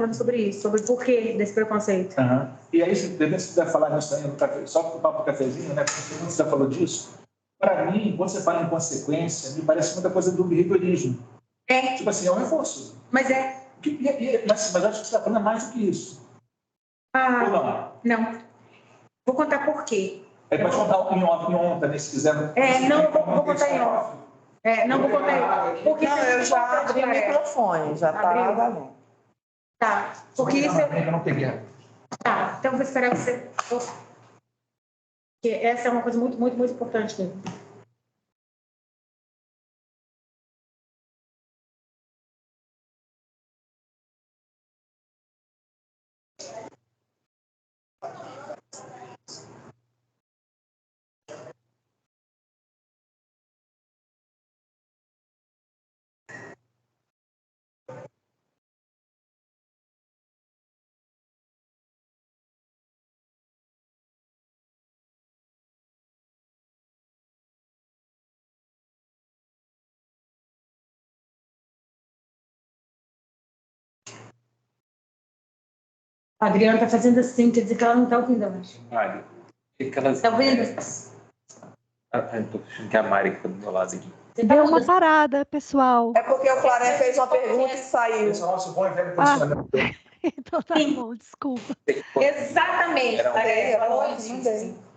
falando sobre isso, sobre o porquê desse preconceito. E aí, se você vai falar nisso também no café, só para o papo cafezinho, né? Porque você já falou disso. Para mim, quando você fala em consequência, me parece muita coisa do behaviorismo. Tipo assim, é um reforço. Mas é. Mas acho que você está falando mais do que isso. Ou não? Não. Vou contar por quê. Pode contar em on também, se quiser. Não, vou contar em on. Não vou contar em on. Porque não, eu já abri o microfone, já está valendo. Tá, porque isso... Eu não peguei. Tá, então vou esperar você... Porque essa é uma coisa muito, muito, muito importante mesmo. A Adriana está fazendo assim, quer dizer que ela não está ouvindo mais. Mari, o que elas... Está ouvindo? Estou achando que é a Mari que está do meu lado aqui. Deu uma parada, pessoal. É porque o Clarence fez uma pergunta e saiu. Esse é o nosso bom e velho posicionamento. Então tá bom, desculpa. Exatamente.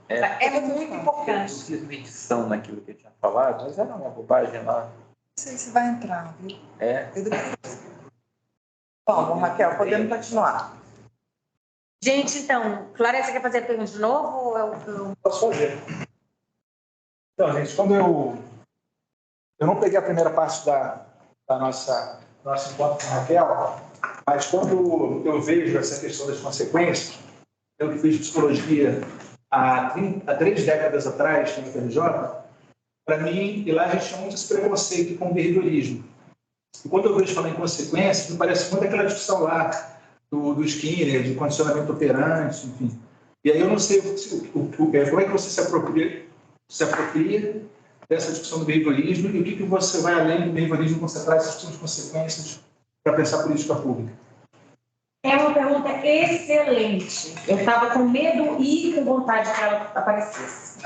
É muito importante. Eu fiz uma edição naquilo que eu tinha falado, mas era uma bobagem lá. Não sei se vai entrar, viu? Bom, Raquel, podemos continuar. Gente, então, Clarence quer fazer a pergunta de novo? Ou eu... Posso fazer. Então, gente, quando eu não peguei a primeira parte da nosso encontro com a Raquel, mas quando eu vejo essa questão das consequências, eu que fiz psicologia há 3 décadas atrás, na FRJ, para mim, e lá a gente tinha muito esse preconceito com o behaviorismo. E quando eu vejo falar em consequências, me parece muito aquela discussão lá do Skinner, de condicionamento operante, enfim. E aí eu não sei como é que você se apropria dessa discussão do behaviorismo e o que você vai além do behaviorismo quando você traz essas discussão de consequências para pensar política pública. É uma pergunta excelente. Eu estava com medo e com vontade que ela aparecesse.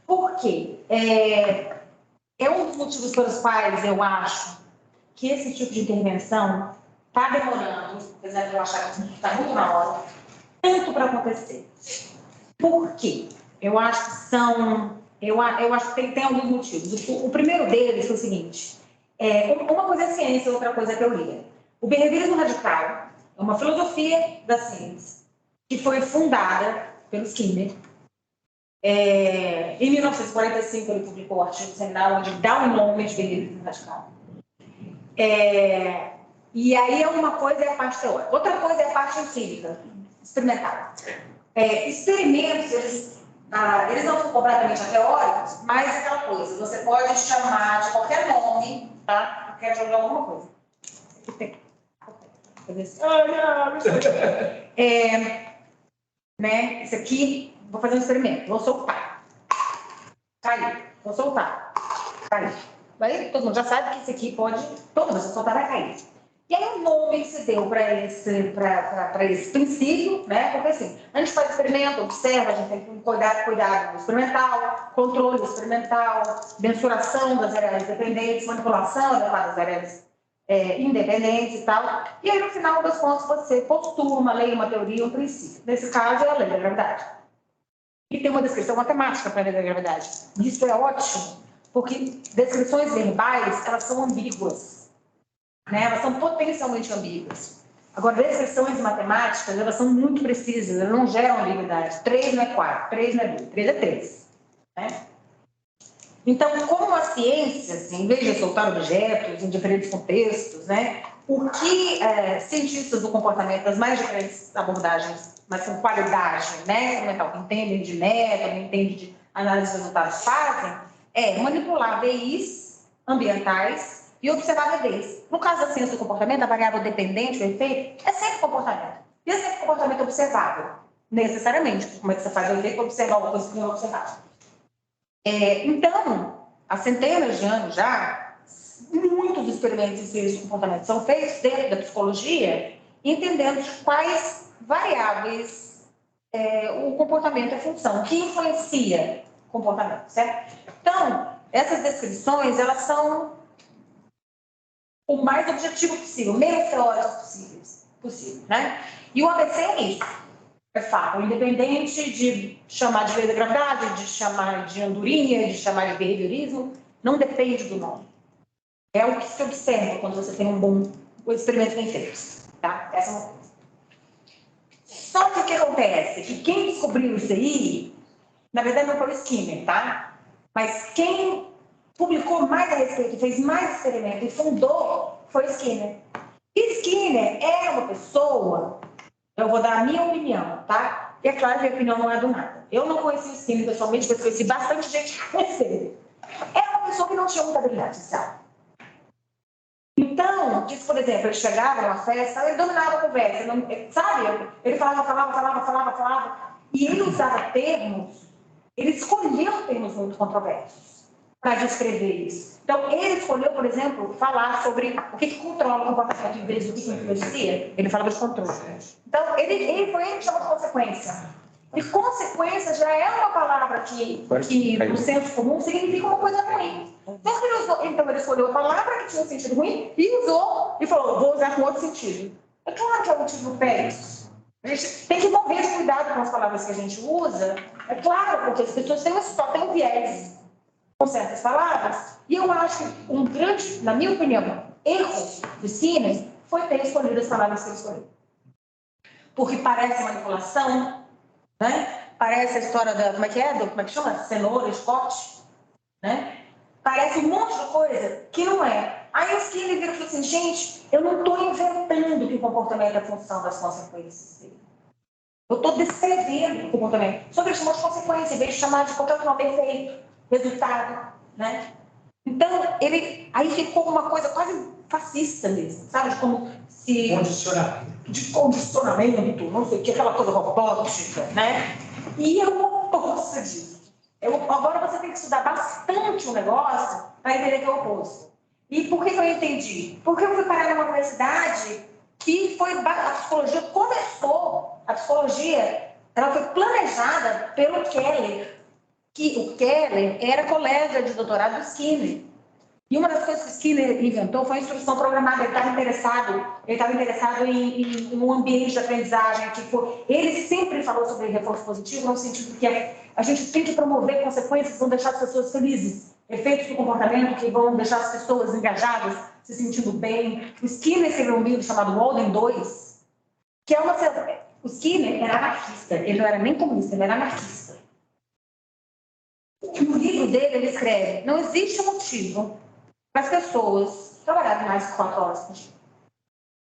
Por quê? É um dos motivos pelos quais eu acho que esse tipo de intervenção está demorando, apesar de eu achar que está muito na hora, tanto para acontecer. Por quê? Eu acho que tem alguns motivos. O primeiro deles é o seguinte: uma coisa é ciência, outra coisa é teoria. O behaviorismo radical é uma filosofia da ciência que foi fundada pelo Skinner. Em 1945, ele publicou o artigo seminal onde dá o nome de behaviorismo radical. E aí uma coisa é a parte teórica, outra coisa é a parte empírica, experimental. Experimentos, eles não são completamente teóricos, mas aquela coisa, você pode chamar de qualquer nome, tá? Quer jogar alguma coisa. Esse aqui, vou fazer um experimento, vou soltar. Caiu, vou soltar. Caiu. Aí, todo mundo já sabe que esse aqui pode, toda vez que soltar vai cair. E aí o nome que se deu para esse princípio, né? Porque assim, a gente faz experimento, observa, a gente tem que cuidado experimental, controle experimental, mensuração das variáveis dependentes, manipulação das variáveis independentes e tal. E aí, no final das contas, você postula uma lei, uma teoria, um princípio. Nesse caso, é a lei da gravidade. E tem uma descrição matemática para a lei da gravidade. Isso é ótimo, porque descrições verbais, elas são ambíguas. Né? Elas são potencialmente ambíguas. Agora, descrições matemáticas, elas são muito precisas, elas não geram ambiguidade. 3 não é 4, 3 não é 2, 3 é 3. Né? Então, como a ciência, assim, em vez de soltar objetos em diferentes contextos, né, o que cientistas do comportamento das mais diferentes abordagens, mas com qualidade, né, mental, que entendem de método, entendem de análise de resultados, fazem, é manipular VIs ambientais e observar VDs. No caso da ciência do comportamento, a variável dependente, o efeito, é sempre comportamento. E é sempre comportamento observável, necessariamente. Como é que você faz o efeito para observar uma coisa que não é observável? Então, há centenas de anos já, muitos experimentos em ciência do comportamento são feitos dentro da psicologia, entendendo de quais variáveis o comportamento é função, o que influencia o comportamento, certo? Então, essas descrições, elas são o mais objetivo possível, menos teóricas possível, né? E o ABC é isso, é fato, independente de chamar de lei da gravidade, de chamar de andorinha, de chamar de behaviorismo, não depende do nome. É o que se observa quando você tem um experimento bem feito, tá? Essa é uma coisa. Só que o que acontece? Que quem descobriu isso aí, na verdade não foi o Skinner, tá? Mas quem publicou mais a respeito, fez mais experimento e fundou, foi o Skinner. E Skinner é uma pessoa, eu vou dar a minha opinião, tá? E é claro que a minha opinião não é do nada. Eu não conheci o Skinner pessoalmente, mas conheci bastante gente que conheceu. É uma pessoa que não tinha muita habilidade social. Então, diz, por exemplo, ele chegava numa festa, ele dominava a conversa, não, sabe? Ele falava, e ele usava termos, ele escolheu termos muito controversos para descrever isso. Então, ele escolheu, por exemplo, falar sobre o que controla o comportamento em vez do que influencia. Ele falava de controle. Então, ele foi ele que chamou de consequência. E consequência já é uma palavra que no senso comum significa uma coisa ruim. Então ele escolheu a palavra que tinha um sentido ruim e usou, e falou, vou usar com outro sentido. É claro que é um motivo péssimo. A gente tem que morrer de cuidado com as palavras que a gente usa. É claro, porque as pessoas têm um viés com certas palavras. E eu acho que um grande, na minha opinião, erro do Skinner foi ter escolhido as palavras que ele escolheu. Porque parece manipulação, né? Parece a história da, como é que chama? Cenoura, Scott, né? Parece um monte de coisa que não é. Aí o Skinner vira e falou assim, gente, eu não estou inventando que o comportamento é função das consequências dele. Eu estou descrevendo o comportamento. Só que ele chamou de consequência, em vez de chamar de qualquer outro nome, efeito, resultado, né? Então, aí ficou uma coisa quase fascista mesmo, sabe? Como se... Condicionamento, não sei o que, aquela coisa robótica, né? E eu não gosto disso. Agora você tem que estudar bastante o negócio para entender que é o oposto. E por que eu entendi? Porque eu fui parar numa universidade que a psicologia começou, a psicologia, ela foi planejada pelo Keller, que o Keller era colega de doutorado do Skinner. E uma das coisas que o Skinner inventou foi a instrução programada. Ele estava interessado em um ambiente de aprendizagem. Ele sempre falou sobre reforço positivo, no sentido que a gente tem que promover consequências que vão deixar as pessoas felizes, efeitos do comportamento que vão deixar as pessoas engajadas, se sentindo bem. O Skinner escreveu um livro chamado Walden 2, que é uma... O Skinner era anarquista, ele não era nem comunista, ele era anarquista. No livro dele, ele escreve, não existe motivo para as pessoas trabalharem mais de 4 horas por dia.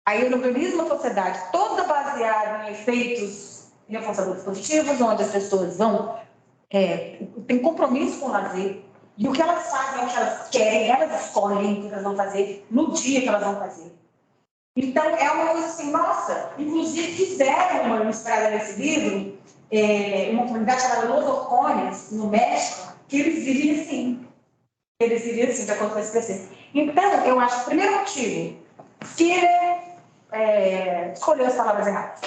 Aí ele organiza uma sociedade toda baseada em efeitos reforçadores positivos, onde as pessoas têm compromisso com o lazer, e o que elas fazem é o que elas querem, elas escolhem o que elas vão fazer no dia que elas vão fazer. Então, é uma coisa assim, nossa, inclusive fizeram uma inspirada nesse livro, uma comunidade chamada Los Orcones, no México, que eles vivem assim. Eles viriam assim, de acordo com esse preceito. Então, eu acho que o primeiro motivo, Skinner escolheu as palavras erradas.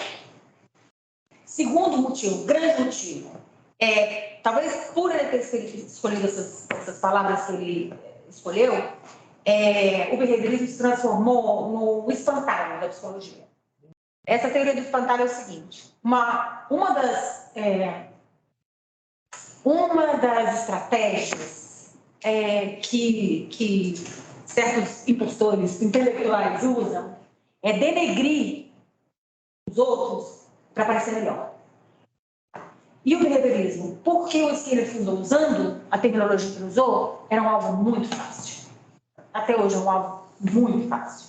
Segundo motivo, grande motivo, talvez por ele ter escolhido essas palavras que ele escolheu, o behaviorismo se transformou no espantalho da psicologia. Essa teoria do espantalho é o seguinte, uma das estratégias que certos impostores intelectuais usam é denegrir os outros para parecer melhor. E o behaviorismo, porque o Skinner fundou usando a tecnologia que ele usou, era um alvo muito fácil. Até hoje é um alvo muito fácil.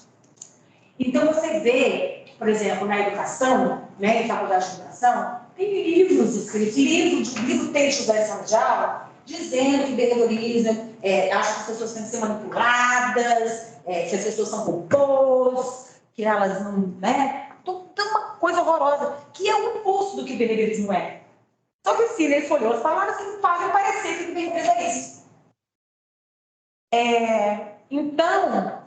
Então você vê, por exemplo, na educação, né, em faculdade de educação, tem livros escritos, livro texto da sala de aula, dizendo que behaviorismo acha que as pessoas têm que ser manipuladas, que as pessoas são robôs, que elas não, né? Toda uma coisa horrorosa, que é o oposto do que o behaviorismo é. Só que o Skinner escolheu as palavras que fazem parecer que o behaviorismo é isso. Então,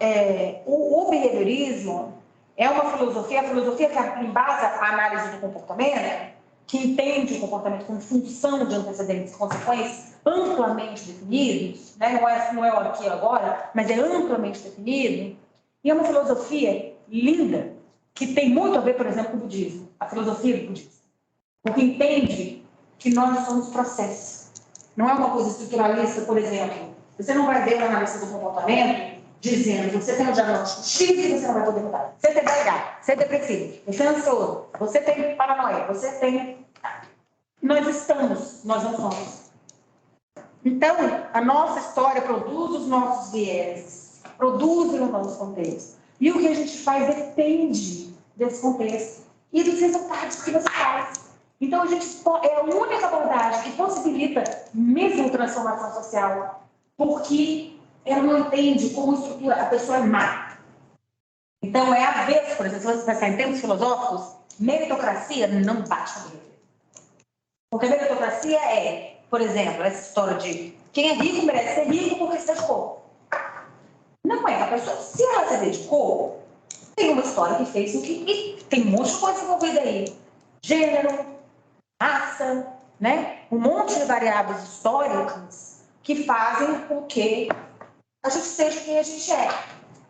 o behaviorismo é uma filosofia, a filosofia que embasa a análise do comportamento, que entende o comportamento como função de antecedentes e consequências amplamente definidos, né? Não é o aqui e agora, mas é amplamente definido, e é uma filosofia linda, que tem muito a ver, por exemplo, com o budismo, a filosofia do budismo, porque entende que nós somos processos. Não é uma coisa estruturalista, por exemplo. Você não vai ver na análise do comportamento dizendo você tem um diagnóstico X e você não vai poder mudar. Você tem TDAH, você é depressivo, você é ansioso, você tem paranoia, você tem... Nós estamos, nós não somos. Então, a nossa história produz os nossos vieses, produz o nosso contexto. E o que a gente faz depende desse contexto e dos resultados que você faz. Então, é a única abordagem que possibilita mesmo transformação social, porque ela não entende como estrutura, a pessoa é má. Então, é a vez, por exemplo, se você pensar em termos filosóficos, meritocracia não bate com a meritocracia. Porque a meritocracia é, por exemplo, essa história de quem é rico merece ser rico porque se dedicou. Não é, a pessoa, se ela se dedicou, tem uma história que fez o que... E tem um monte de coisa envolvida aí. Gênero, raça, né? Um monte de variáveis históricas que fazem com que a gente seja quem a gente é.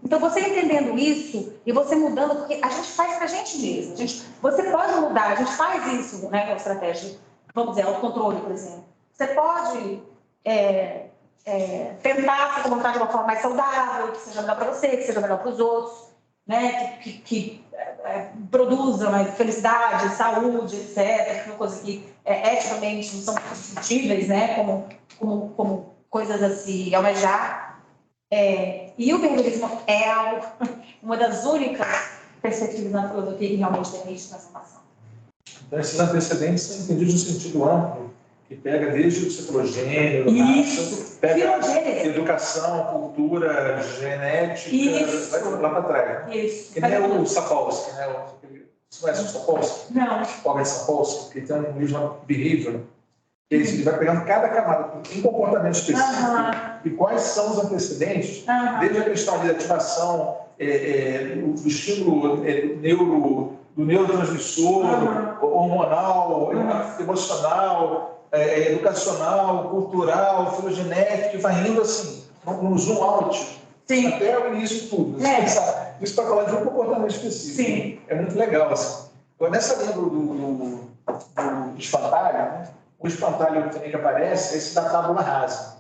Então, você entendendo isso e você mudando, porque a gente faz pra gente mesmo. Você pode mudar, a gente faz isso, né, com a estratégia, vamos dizer, autocontrole, por exemplo. Você pode tentar se comportar de uma forma mais saudável, que seja melhor para você, que seja melhor para os outros, né, que produza mais felicidade, saúde, etc., que é uma coisa que eticamente não são discutíveis, né, como coisas a se almejar. E o behaviorismo é uma das únicas perspectivas na filosofia que realmente permite transformação. Então, esses antecedentes são entendidos no sentido amplo, que pega desde o que você falou, gênero, raça, pega educação, cultura, genética, vai lá para trás. Né? Isso. Que nem o Sapolsky, né? Você conhece o Sapolsky? Não. O homem Sapolsky, que tem um livro chamado Behavior. Ele vai pegando cada camada, em comportamento específico, e quais são os antecedentes, desde a questão de ativação, do estímulo do neurotransmissor, hormonal, emocional, educacional, cultural, filogenético, e vai indo assim, num zoom out, até o início de tudo. Isso para falar de um comportamento específico. Sim. É muito legal. Assim. Nessa linha do espantalho, né? O espantalho também que aparece é esse da tábula rasa.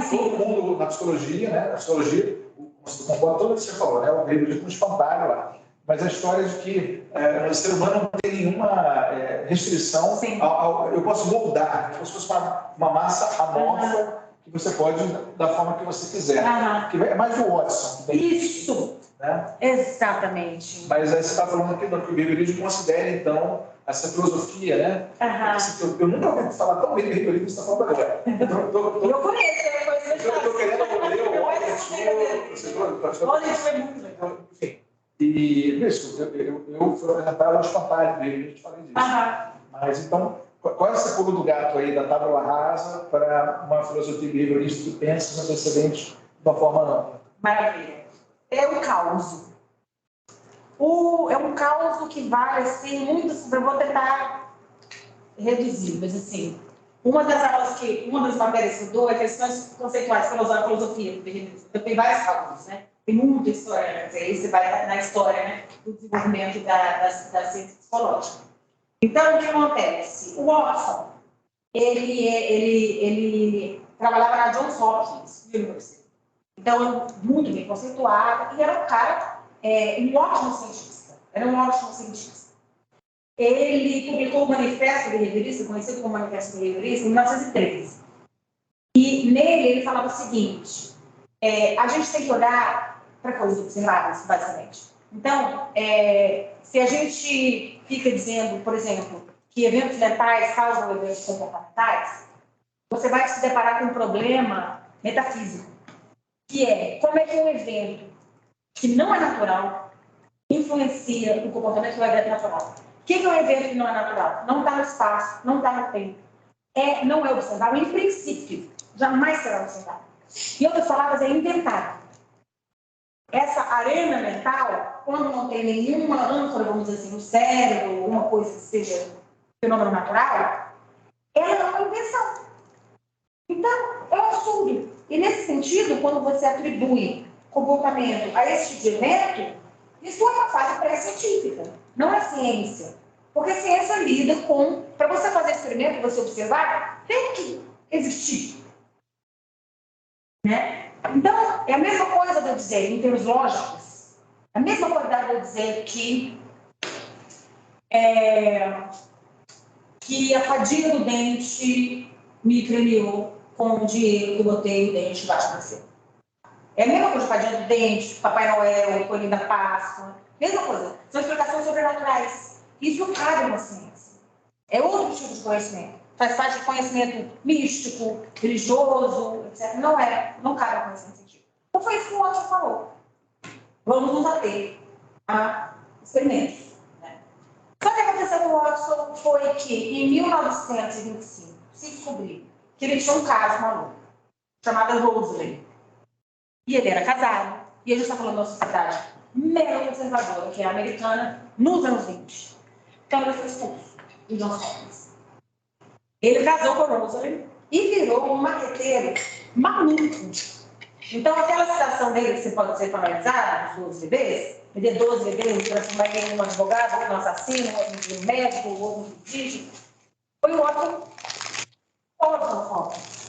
Todo mundo na psicologia, né? Na psicologia, concorda tudo o que você falou, né? O veio com um espantalho lá. Mas a história de que o ser humano não tem nenhuma restrição. Eu posso moldar, como se fosse uma massa amorfa que você pode da forma que você quiser. Que é mais o Watson. Isso! Né? Exatamente. Mas aí você está falando aqui que o behaviorismo considera, então, essa filosofia, né? Eu nunca ouvi falar tão bem do behaviorismo que você está falando agora. Eu conheço. Eu estou querendo ler o Watson. Foi muito legal. Enfim. E isso, eu fui apresentar o espantalho dele, a gente falei disso. Mas então, qual é essa pulo do gato aí da tábula rasa para uma filosofia behaviorista que pensa nos antecedentes de uma forma ampla? Maravilha. É um caos. É um caos que vai, assim, muito... Eu vou tentar reduzir, mas, assim, uma das matérias que eu dou é questões conceituais para usar a filosofia. Tem vários cálculos, né? Tem muita história, aí você vai na história, né, do desenvolvimento da ciência psicológica. Então, o que acontece? O Watson, ele trabalhava na Johns Hopkins University. Então, muito bem conceituado, e era um cara, um ótimo cientista. Ele publicou o Manifesto Behaviorista, conhecido como Manifesto Behaviorista, em 1913. E nele ele falava o seguinte: a gente tem que olhar para coisas observáveis, basicamente. Então, se a gente fica dizendo, por exemplo, que eventos mentais causam eventos comportamentais, você vai se deparar com um problema metafísico, que é como é que um evento que não é natural influencia o comportamento do evento natural. O que é um evento que não é natural? Não está no espaço, não está no tempo. Não é observável, em princípio, jamais será observável. Em outras palavras, é inventado. essa arena mental, quando não tem nenhuma âncora, vamos dizer assim, no cérebro, alguma coisa que seja fenômeno natural, ela é uma invenção. Então, é um absurdo. E nesse sentido, quando você atribui comportamento a esse tipo de evento, isso é uma fase pré-científica, não é ciência. Porque a ciência lida com, para você fazer experimento, você observar, tem que existir. Né? Então, é a mesma coisa de eu dizer, em termos lógicos, a mesma qualidade de eu dizer que a fadiga do dente me premiou com o dinheiro que eu botei o dente embaixo de você. É a mesma coisa de fadiga do dente, Papai Noel, Coelhinho da Páscoa, mesma coisa. São explicações sobrenaturais. Isso não cabe na ciência. É outro tipo de conhecimento. Faz parte de conhecimento místico, religioso, etc. Não cabe no conhecimento científico. Então foi isso que o Watson falou. Vamos nos ater a experimentos. Né? Só que o que aconteceu com o Watson foi que, em 1925, se descobriu que ele tinha um caso maluco, chamado Rosalind. E ele era casado, e a gente está falando de uma sociedade mega conservadora, que é a americana, nos anos 20. Então ele foi expulso de Johns Hopkins. Ele casou com a Rosalind e virou um marqueteiro maluco. Então aquela citação dele, que você pode ser analisada, dos 12 bebês, me dê 12 bebês, transformar em um advogado, um assassino, um médico, um indígena, foi o Watson Hopkins.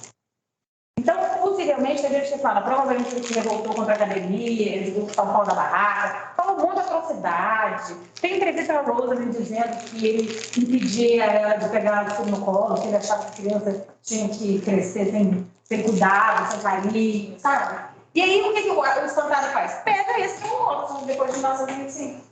Então, possivelmente, a gente fala, provavelmente ele se revoltou contra a academia, ele viu o pau da barraca, fala um monte de atrocidade. Tem entrevista da Rosalind dizendo que ele impedia ela de pegar o filho no colo, que ele achava que a criança tinha que crescer sem cuidado, sem carinho, sabe? E aí, o que o espantado faz? Pega esse que é o Watson, depois de 1925.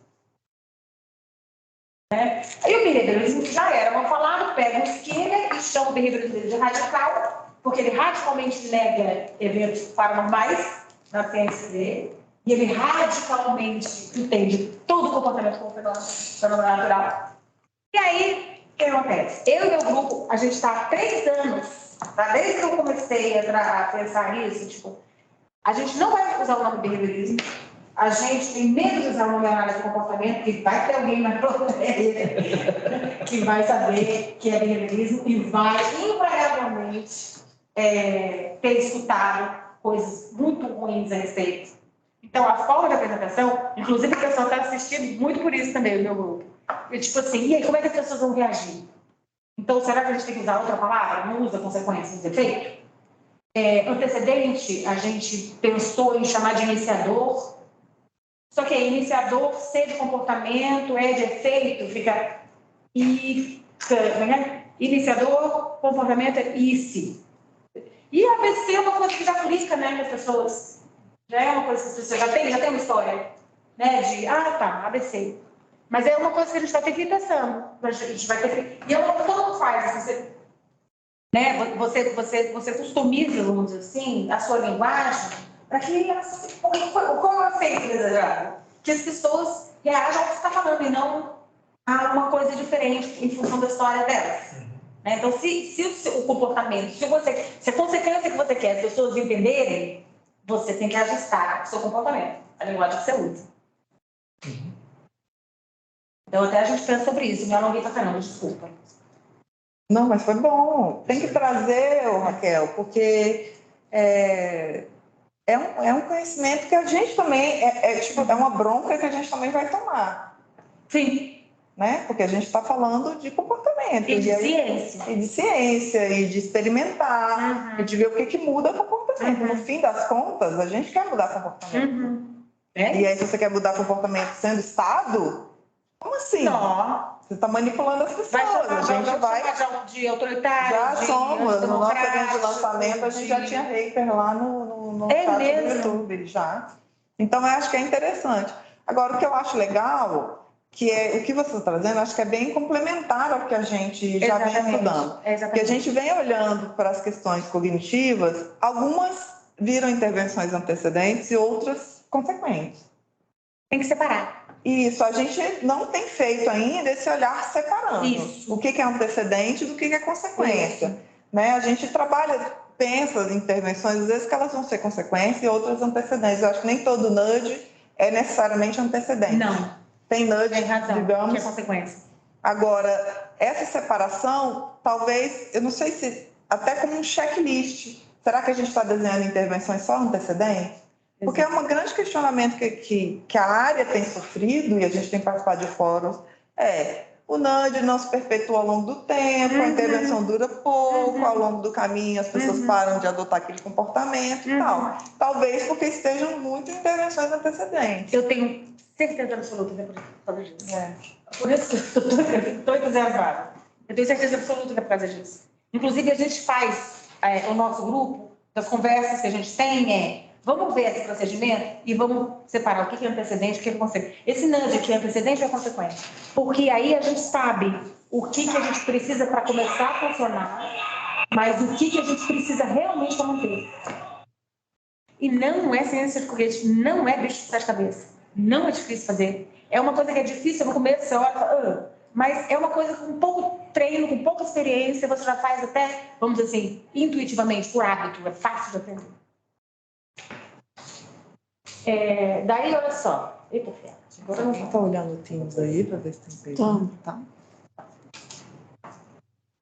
Né? Aí o behaviorismo já era mal falado, pega o Skinner e chama o behaviorismo de radical, porque ele radicalmente nega eventos paranormais na ciência dele, e ele radicalmente entende todo o comportamento como fenômeno natural. E aí, o que acontece? Eu e meu grupo, a gente está há 3 anos, tá? Desde que eu comecei a pensar nisso, tipo, a gente não vai usar o nome behaviorismo, a gente tem medo de usar o nome análise de comportamento, que vai ter alguém na plateia que vai saber que é behaviorismo e vai, invariavelmente, ter escutado coisas muito ruins a respeito. Então, a forma de apresentação, inclusive o pessoal está assistindo muito por isso também, o meu grupo. E tipo assim, e aí, como é que as pessoas vão reagir? Então, será que a gente tem que usar outra palavra? Não usa consequências de efeito? Antecedente, a gente pensou em chamar de iniciador, só que iniciador, C de comportamento, E de efeito, fica iniciador, comportamento é ICE. E a ABC é uma coisa que já aplica, né, nas pessoas. Já é uma coisa que as pessoas já tem uma história, né, de, ABC. Mas é uma coisa que a gente vai ter que ir testando. A gente vai ter que... E todo mundo faz, assim, você customiza, vamos dizer assim, a sua linguagem para que qual é o efeito desejado? Que as pessoas reajam ao que você está falando e não a uma coisa diferente em função da história delas. Né? Então, se o comportamento, se a consequência que você quer as pessoas entenderem, você tem que ajustar o seu comportamento, a linguagem que você usa. Então, até a gente pensa sobre isso. Me alonguei pra caramba, desculpa. Não, mas foi bom. Tem que trazer, Raquel, porque é um conhecimento que a gente também, é uma bronca que a gente também vai tomar. Sim. Né? Porque a gente está falando de comportamento. E de ciência. E de ciência, e de experimentar, e de ver o que muda o comportamento. No fim das contas, a gente quer mudar comportamento. E aí, se você quer mudar comportamento sendo Estado, como assim? Não. Você está manipulando as pessoas. A gente vai de autoritário. Já somos. No nosso evento de lançamento, a gente já tinha hater lá no chat do YouTube. Já. Então, eu acho que é interessante. Agora, o que eu acho legal, que é o que você está trazendo, acho que é bem complementar ao que a gente já vem estudando. Porque a gente vem olhando para as questões cognitivas, algumas viram intervenções antecedentes e outras consequentes. Tem que separar. Isso, a gente não tem feito ainda esse olhar separando. Isso. O que é antecedente do que é consequência. Né? A gente trabalha pensa em intervenções, às vezes que elas vão ser consequência e outras antecedentes. Eu acho que nem todo nudge é necessariamente antecedente. Não. Tem nudge, Tem razão, digamos. que é consequência. Agora, essa separação, talvez, eu não sei se, até como um checklist. Será que a gente está desenhando intervenções só antecedentes? Porque é um grande questionamento que a área tem sofrido, e a gente tem participado de fóruns, o nudge não se perpetua ao longo do tempo, a intervenção dura pouco, ao longo do caminho as pessoas param de adotar aquele comportamento e tal. Talvez porque estejam muito em intervenções antecedentes. Eu tenho certeza absoluta que é por causa disso. Por isso que eu estou entusiasmada. Eu tenho certeza absoluta que é por causa disso. Inclusive, a gente faz o nosso grupo, das conversas que a gente tem, vamos ver esse procedimento e vamos separar o que é antecedente e o que é consequência. Esse nudge aqui é antecedente ou é consequência? Porque aí a gente sabe o que a gente precisa para começar a funcionar, mas o que a gente precisa realmente para manter. E não é ciência de foguete, não é bicho de sete cabeças. Não é difícil fazer. É uma coisa que é difícil no começo, você olha e fala, mas é uma coisa com pouco treino, com pouca experiência, você já faz até, vamos dizer assim, intuitivamente, por hábito, é fácil de aprender. Daí, olha só. Eita, ferro. Agora eu estou olhando o Teams aí para ver se tem pergunta. Tá.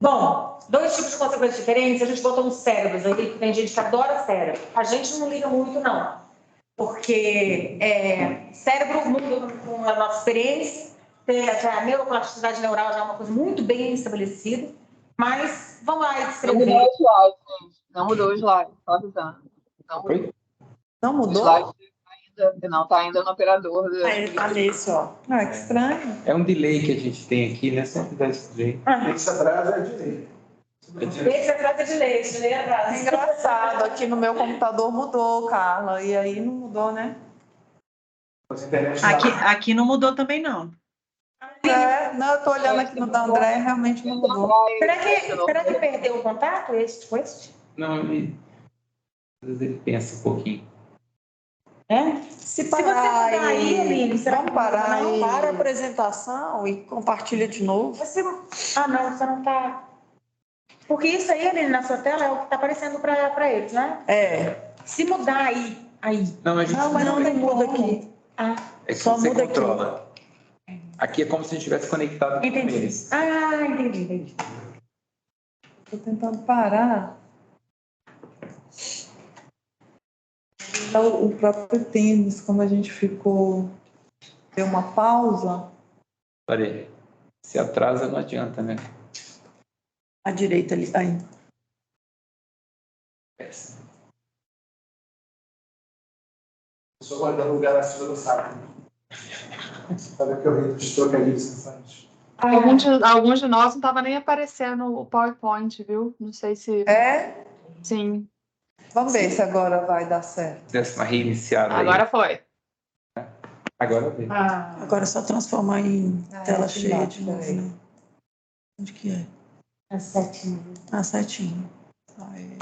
Bom, 2 tipos de consequências diferentes. A gente botou uns cérebros aí, porque tem gente que adora cérebro. A gente não liga muito, não. Porque cérebro muda com a nossa experiência. A neuroplasticidade neural já é uma coisa muito bem estabelecida. Mas vamos lá e descrever. Não mudou o slide, gente. Não mudou o slide, só avisando. Não mudou? O slide não, está ainda no operador. Está nesse, ó. Que estranho. É um delay que a gente tem aqui, né? Sempre dá esse delay. Esse atraso é delay. Esse atraso é delay, delay é atraso. É engraçado, aqui no meu computador mudou, Carla, e aí não mudou, né? Aqui não mudou também, não. Não, eu tô olhando aqui no da André, realmente não mudou. Será que perdeu o contato, esse com este? Não, às vezes ele pensa um pouquinho. Se você mudar aí, Aline, vamos parar aí. Para a apresentação e compartilha de novo. Não, você não tá... Porque isso aí, Aline, na sua tela é o que tá aparecendo para eles, né? Se mudar aí. Não, a gente mas não tem muda aqui. É que só você muda controla. Aqui é como se a gente tivesse conectado com eles. Entendi. Estou tentando parar. O próprio tênis, quando a gente deu uma pausa. Parei. Se atrasa, não adianta, né? À direita ali, aí. Estou guardando o lugar na fila do saco. Sabe o que eu ri dos trocadilhos infantes? Alguns de nós não estava nem aparecendo o PowerPoint, viu? Não sei se... Sim. Vamos ver se agora vai dar certo. Desse uma reiniciada aí. Agora foi. Agora veio. Agora é só transformar em tela cheia de novo, né? Onde que é? A setinha. Aí.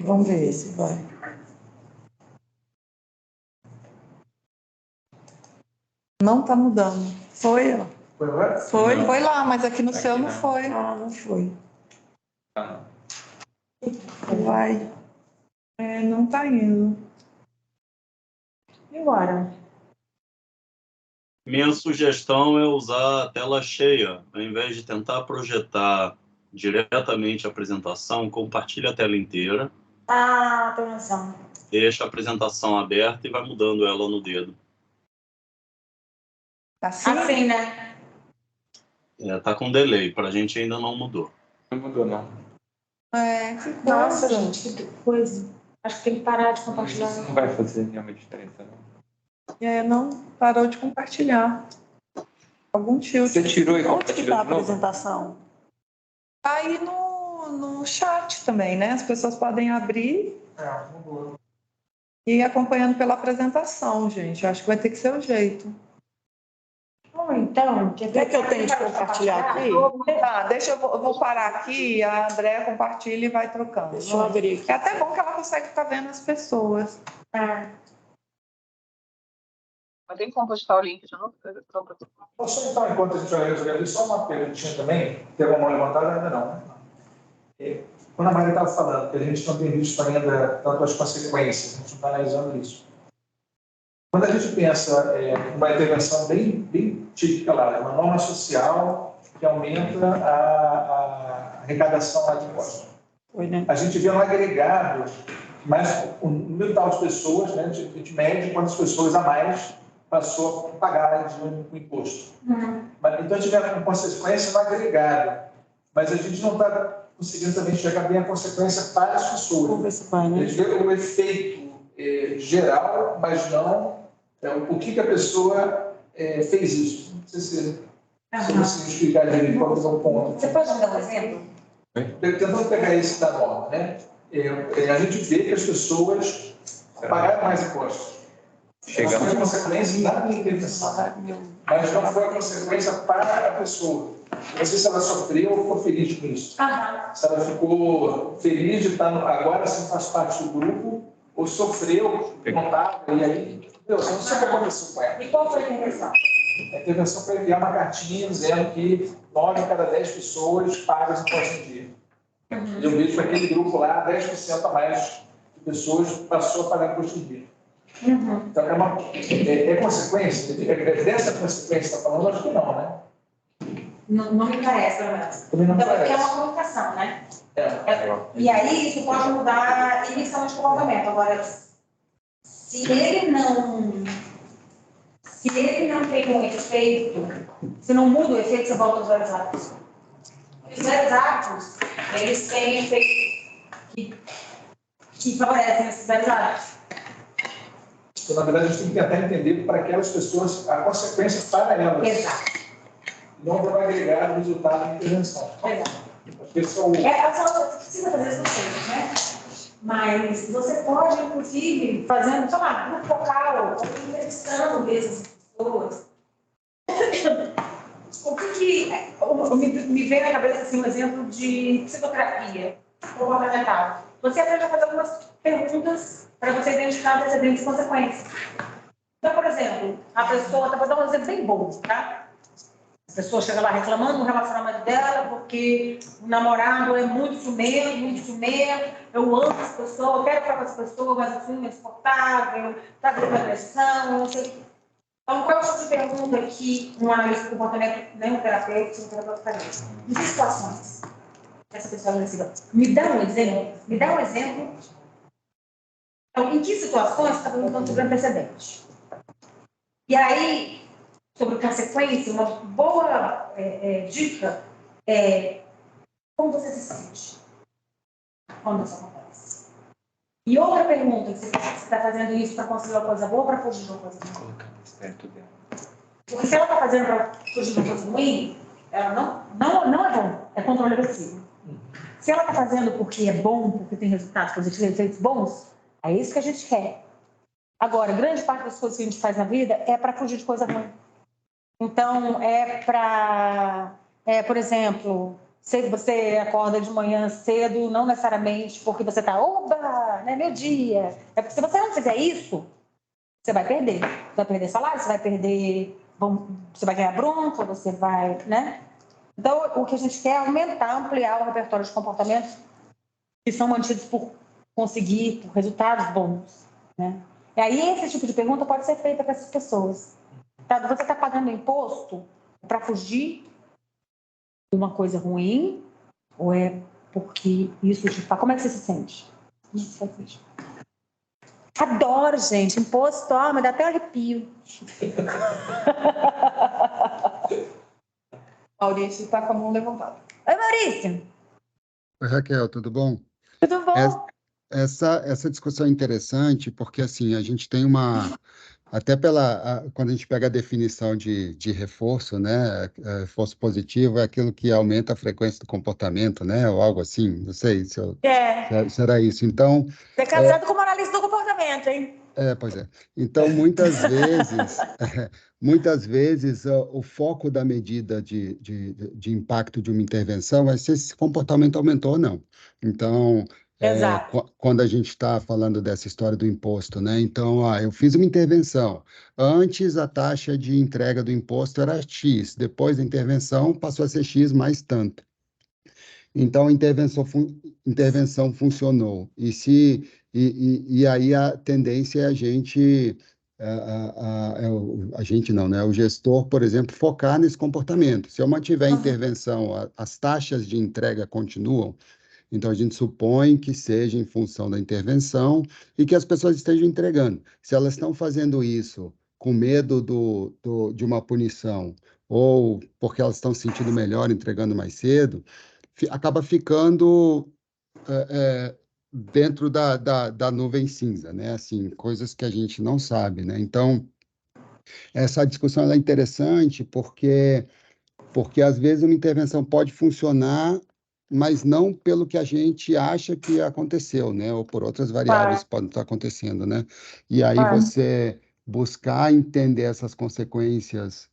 Vamos ver se vai. Não tá mudando. Foi, ó. Foi agora? Foi lá, mas aqui no seu não foi. Não foi. Vai. Não tá indo. E agora? Minha sugestão é usar a tela cheia. Ao invés de tentar projetar diretamente a apresentação, compartilha a tela inteira. Tem razão. Deixa a apresentação aberta e vai mudando ela no dedo. Assim, né? Tá com delay. Pra gente ainda não mudou. Não mudou, não. Que coisa. Nossa, gente, que coisa. Acho que tem que parar de compartilhar. Isso não vai fazer nenhuma diferença, não. Não parou de compartilhar. Algum tilt. Você tirou e Onde que está a compartilhou de novo? apresentação? Aí no chat também, né? As pessoas podem abrir e ir acompanhando pela apresentação, gente. Acho que vai ter que ser o jeito. Então, Quer que eu tente compartilhar aqui? Eu vou parar aqui, a Andréa compartilha e vai trocando. Deixa eu abrir aqui. É até bom que ela consegue ficar vendo as pessoas. Mas tem como postar o link de novo? Posso então, enquanto a gente vai resolver ali, só uma perguntinha também? Tem alguma mão levantada? Ainda não, né? Quando a Maria estava falando que a gente não tem visto ainda tanto as consequências, a gente não está analisando isso. Quando a gente pensa uma intervenção bem típica lá, uma norma social que aumenta a arrecadação lá de impostos. A gente vê um agregado, mas o número tal de pessoas, né, a gente mede quantas pessoas a mais passou a pagar o imposto. Então a gente vê uma consequência no agregado, mas a gente não está conseguindo também enxergar bem a consequência para as pessoas. A gente vê o efeito geral, mas não o que a pessoa fez isso. Não sei se você explicar direito qual é o ponto. Você pode me dar um exemplo? Tentando pegar esse da norma, né? A gente vê que as pessoas pagaram mais impostos. Chegamos. Não foi a consequência da intervenção, mas não foi a consequência para a pessoa. Não sei se ela sofreu ou ficou feliz com isso. Se ela ficou feliz de estar agora sim faz parte do grupo, ou sofreu, não estava, e aí, eu não sei o que aconteceu com ela. E qual foi a intervenção? A intervenção foi enviar uma cartinha dizendo que 9 em cada 10 pessoas pagam os impostos em dia. E eu vejo que aquele grupo lá, 10% a mais de pessoas passou a pagar imposto em dia. Então, é consequência? Dessa consequência que você está falando, acho que não, né? Não me parece, pelo menos. Também não me Então, porque é parece. uma comunicação, né? E aí, isso pode mudar inicialmente o comportamento. Agora, se ele não tem um efeito, se não muda o efeito, você volta aos velhos hábitos. Os velhos hábitos, eles têm efeitos que favorecem esses velhos hábitos. Então, na verdade, a gente tem que tentar entender para aquelas pessoas a consequência para elas. Exato. Não vai agregar o resultado da intervenção. Exato. Esse é o... Você precisa fazer isso vocês, né? Mas você pode, inclusive, fazendo, sei lá, grupo local, ou entrevistando essas pessoas. O que me veio na cabeça assim, um exemplo de psicoterapia comportamental. Você aprende a fazer algumas perguntas para você identificar antecedentes e consequências. Então, por exemplo, a pessoa, vou dar um exemplo bem bom, tá? A pessoa chega lá reclamando do relacionamento dela porque o namorado é muito ciumento, eu amo essa pessoa, eu quero ficar com essa pessoa, mas o ciúme é insuportável, está dando agressão, não sei. Então, qual é o tipo de pergunta que um analista de comportamento, nem um terapeuta faria? Em que situações essa pessoa agressiva? Me dá um exemplo. Então, em que situações você está perguntando sobre antecedente? E aí, sobre consequência, uma boa dica é como você se sente quando isso acontece. E outra pergunta, que você está fazendo isso para conseguir uma coisa boa ou para fugir de uma coisa ruim? Porque se ela está fazendo para fugir de uma coisa ruim, ela não é bom, é controle agressivo. Se ela está fazendo porque é bom, porque tem resultados positivos, efeitos bons, é isso que a gente quer. Agora, grande parte das coisas que a gente faz na vida é para fugir de coisa ruim. Então, por exemplo, se você acorda de manhã cedo, não necessariamente porque você está, oba, né, meu dia. É porque se você não fizer isso, você vai perder. Você vai perder salário, você vai perder, você vai ganhar bronca, você vai, né? Então, o que a gente quer é aumentar, ampliar o repertório de comportamentos que são mantidos por resultados bons, né? E aí, esse tipo de pergunta pode ser feita para essas pessoas. Tá? Você está pagando imposto para fugir de uma coisa ruim ou é porque isso te faz? Como é que você se sente? Adoro, gente. Imposto, me dá até um arrepio. Maurício está com a mão levantada. Oi, Maurício. Oi, Raquel, tudo bom? Tudo bom? Essa discussão é interessante porque, assim, a gente tem até quando a gente pega a definição de reforço, né? Reforço positivo é aquilo que aumenta a frequência do comportamento, né? Ou algo assim, não sei se será isso. Então... Você é casado com uma analista do comportamento, hein? Pois é. Então, muitas vezes o foco da medida de impacto de uma intervenção é se esse comportamento aumentou ou não. Então... quando a gente está falando dessa história do imposto, né? Então, eu fiz uma intervenção. Antes, a taxa de entrega do imposto era X. Depois da intervenção, passou a ser X mais tanto. Então, a intervenção funcionou. E aí a tendência é a gente, a gente não, né? O gestor, por exemplo, focar nesse comportamento. Se eu mantiver a intervenção, as taxas de entrega continuam, então a gente supõe que seja em função da intervenção e que as pessoas estejam entregando. Se elas estão fazendo isso com medo de uma punição ou porque elas estão se sentindo melhor entregando mais cedo, acaba ficando dentro da nuvem cinza, né? Assim, coisas que a gente não sabe, né? Então, essa discussão ela é interessante porque às vezes uma intervenção pode funcionar, mas não pelo que a gente acha que aconteceu, né? Ou por outras variáveis que podem estar acontecendo, né? E aí você buscar entender essas consequências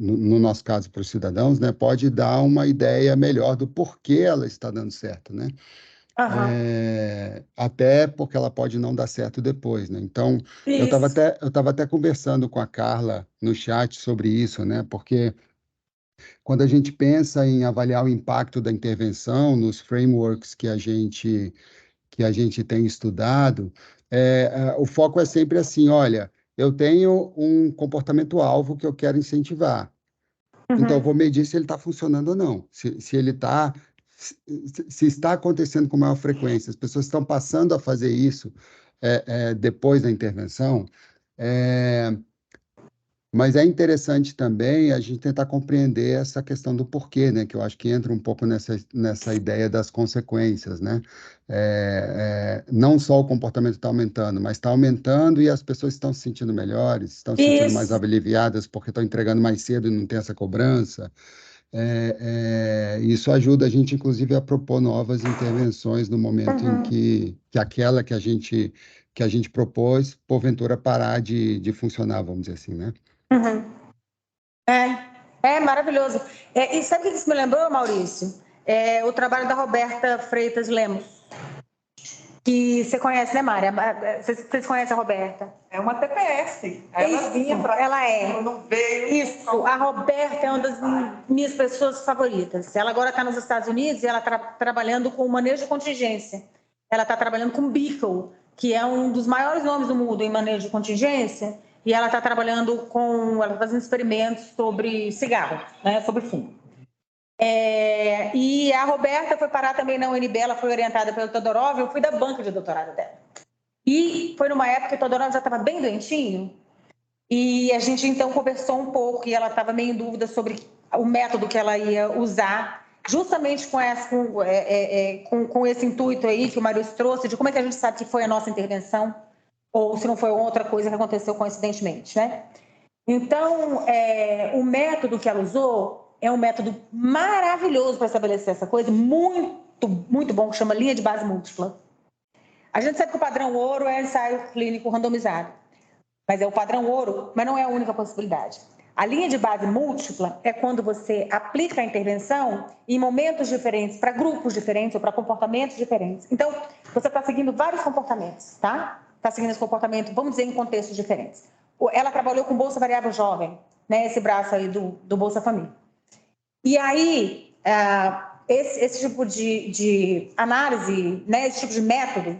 no nosso caso, para os cidadãos, né, pode dar uma ideia melhor do porquê ela está dando certo, né? Até porque ela pode não dar certo depois, né? Então, eu estava até conversando com a Carla no chat sobre isso, né? Porque quando a gente pensa em avaliar o impacto da intervenção nos frameworks que a gente tem estudado, o foco é sempre assim, olha, eu tenho um comportamento-alvo que eu quero incentivar. Então, eu vou medir se ele está funcionando ou não. Se ele está... Se está acontecendo com maior frequência, as pessoas estão passando a fazer isso depois da intervenção, mas é interessante também a gente tentar compreender essa questão do porquê, né? Que eu acho que entra um pouco nessa ideia das consequências, né? Não só o comportamento está aumentando, mas está aumentando e as pessoas estão se sentindo melhores, estão se sentindo mais aliviadas porque estão entregando mais cedo e não tem essa cobrança. Isso ajuda a gente, inclusive, a propor novas intervenções no momento em que aquela que a gente propôs, porventura, parar de funcionar, vamos dizer assim, né? Maravilhoso. E sabe o que isso me lembrou, Maurício? O trabalho da Roberta Freitas Lemos, que você conhece, né, Mária? Vocês conhecem a Roberta? É uma TPS. Ela vinha para... Ela é. Não veio. Isso. A Roberta é uma das minhas pessoas favoritas. Ela agora está nos Estados Unidos e ela está trabalhando com manejo de contingência. Ela está trabalhando com Beacle, que é um dos maiores nomes do mundo em manejo de contingência. E ela está trabalhando ela está fazendo experimentos sobre cigarro, né, sobre fumo. E a Roberta foi parar também na UNB, ela foi orientada pelo Todorov, eu fui da banca de doutorado dela. E foi numa época que o Todorov já estava bem doentinho, e a gente então conversou um pouco, e ela estava meio em dúvida sobre o método que ela ia usar, justamente com esse intuito aí que o Maurício trouxe, de como é que a gente sabe que foi a nossa intervenção, ou se não foi outra coisa que aconteceu coincidentemente, né? Então, o método que ela usou é um método maravilhoso para estabelecer essa coisa, muito, muito bom, que chama linha de base múltipla. A gente sabe que o padrão ouro é ensaio clínico randomizado, mas é o padrão ouro, mas não é a única possibilidade. A linha de base múltipla é quando você aplica a intervenção em momentos diferentes, para grupos diferentes ou para comportamentos diferentes. Então, você está seguindo vários comportamentos, tá? Está seguindo esse comportamento, vamos dizer, em contextos diferentes. Ela trabalhou com Bolsa Variável Jovem, né? Esse braço aí do Bolsa Família. E aí, esse tipo de análise, né? Esse tipo de método,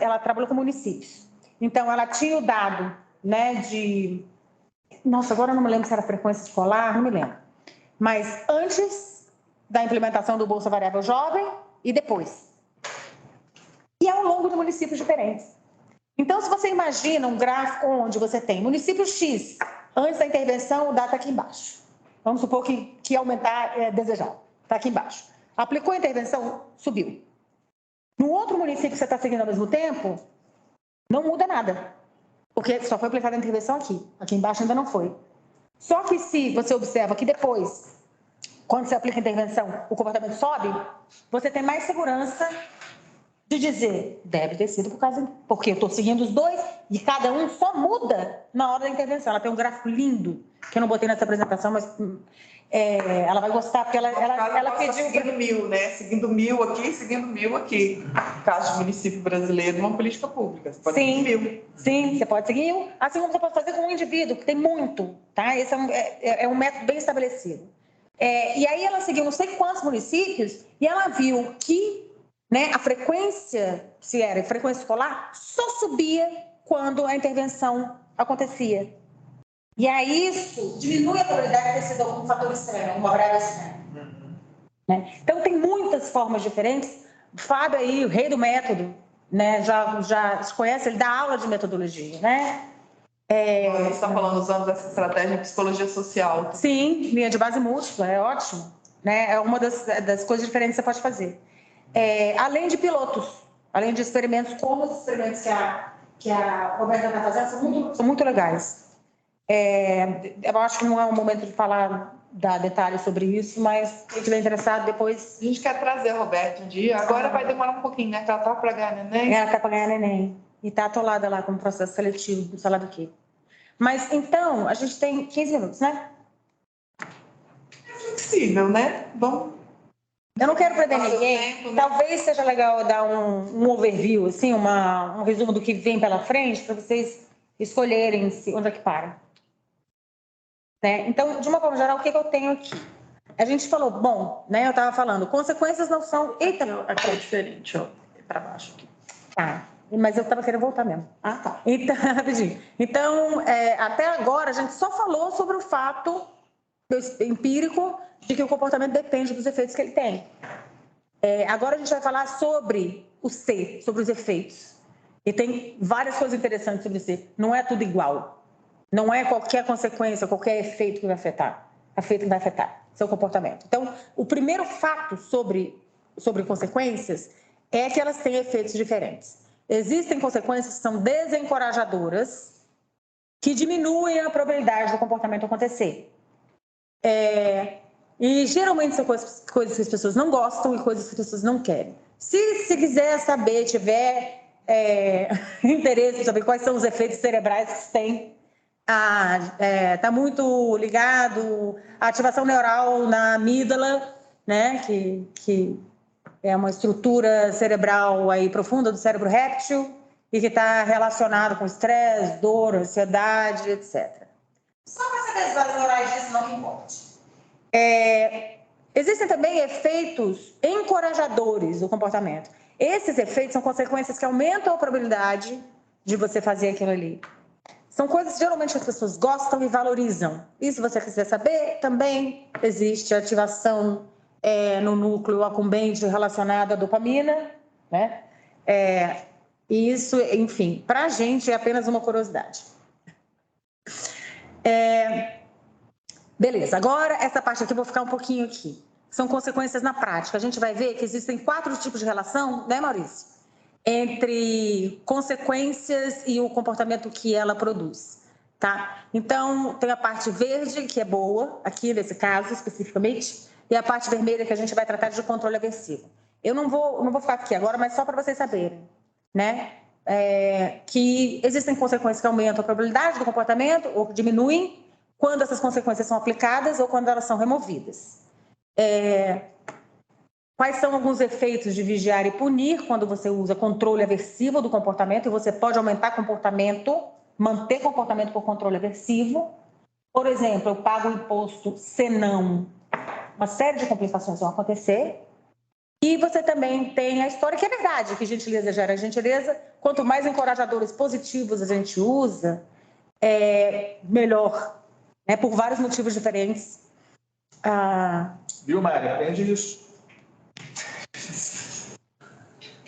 ela trabalhou com municípios. Então, ela tinha o dado, né, nossa, agora eu não me lembro se era frequência escolar, não me lembro. Mas antes da implementação do Bolsa Variável Jovem e depois. E ao longo de municípios diferentes. Então, se você imagina um gráfico onde você tem município X, antes da intervenção, o dado está aqui embaixo. Vamos supor que aumentar é desejado. Está aqui embaixo. Aplicou a intervenção, subiu. No outro município que você está seguindo ao mesmo tempo, não muda nada. Porque só foi aplicada a intervenção aqui. Aqui embaixo ainda não foi. Só que se você observa que depois, quando você aplica a intervenção, o comportamento sobe, você tem mais segurança de dizer, deve ter sido porque eu estou seguindo os dois e cada um só muda na hora da intervenção. Ela tem um gráfico lindo, que eu não botei nessa apresentação, mas ela vai gostar, porque ela pediu... Seguindo 1000, né? Seguindo 1000 aqui, seguindo 1000 aqui. No caso de município brasileiro, uma política pública. Você pode seguir 1000. Sim, você pode seguir 1000. Assim como você pode fazer com um indivíduo, que tem muito, tá? Esse é um método bem estabelecido. E aí ela seguiu não sei quantos municípios e ela viu que, né, a frequência, se era frequência escolar, só subia quando a intervenção acontecia. E aí isso diminui a probabilidade de ter sido algum fator estranho, uma variável estranha. Né? Então tem muitas formas diferentes. O Fábio aí, o rei do método, né, já se conhece, ele dá aula de metodologia, né? Você está falando usando essa estratégia de psicologia social. Sim, linha de base múltipla, é ótimo. Né? É uma das coisas diferentes que você pode fazer. Além de pilotos, além de experimentos, como os experimentos que a Roberta está fazendo, são muito legais. Eu acho que não é o momento de dar detalhes sobre isso, mas quem estiver interessado, depois... A gente quer trazer a Roberta um dia. Agora vai demorar um pouquinho, né? Porque ela está para ganhar neném. Ela está para ganhar neném. E está atolada lá com o processo seletivo, não sei lá do quê. Mas, então, a gente tem 15 minutos, né? É flexível, né? Bom. Eu não quero perder ninguém. Tempo, né? Talvez seja legal dar um overview, assim, um resumo do que vem pela frente, para vocês escolherem onde é que para. Né? Então, de uma forma geral, o que eu tenho aqui? A gente falou, bom, né? Eu estava falando, consequências não são... Eita, aqui é diferente, ó. Para baixo aqui. Tá. Mas eu estava querendo voltar mesmo. Ah, tá. Então, rapidinho. Então, até agora, a gente só falou sobre o fato empírico de que o comportamento depende dos efeitos que ele tem. Agora a gente vai falar sobre o C, sobre os efeitos. E tem várias coisas interessantes sobre o C. Não é tudo igual. Não é qualquer consequência, qualquer efeito que vai afetar. Vai afetar seu comportamento. Então, o primeiro fato sobre consequências é que elas têm efeitos diferentes. Existem consequências que são desencorajadoras, que diminuem a probabilidade do comportamento acontecer. E geralmente são coisas que as pessoas não gostam e coisas que as pessoas não querem. Se quiser saber, tiver interesse em saber quais são os efeitos cerebrais que tem, está muito ligado à ativação neural na amígdala, né, que é uma estrutura cerebral aí profunda do cérebro réptil e que está relacionado com estresse, dor, ansiedade, etc. Só para saber as bases neurais disso, não me importe. Existem também efeitos encorajadores do comportamento. Esses efeitos são consequências que aumentam a probabilidade de você fazer aquilo ali. São coisas geralmente que as pessoas gostam e valorizam. E se você quiser saber, também existe ativação no núcleo accumbente relacionado à dopamina, né? E isso, enfim, para a gente é apenas uma curiosidade. Beleza, agora essa parte aqui, vou ficar um pouquinho aqui. São consequências na prática. A gente vai ver que existem 4 tipos de relação, né, Maurício? Entre consequências e o comportamento que ela produz, tá? Então, tem a parte verde, que é boa, aqui nesse caso especificamente, e a parte vermelha que a gente vai tratar de controle aversivo. Eu não vou ficar aqui agora, mas só para vocês saberem, né? Que existem consequências que aumentam a probabilidade do comportamento ou que diminuem quando essas consequências são aplicadas ou quando elas são removidas. Quais são alguns efeitos de vigiar e punir quando você usa controle aversivo do comportamento e você pode aumentar comportamento, manter comportamento por controle aversivo? Por exemplo, eu pago o imposto senão uma série de complicações vão acontecer. E você também tem a história que é verdade, que gentileza gera gentileza. Quanto mais encorajadores positivos a gente usa, melhor, né? Por vários motivos diferentes. Viu, Mari? Aprende isso.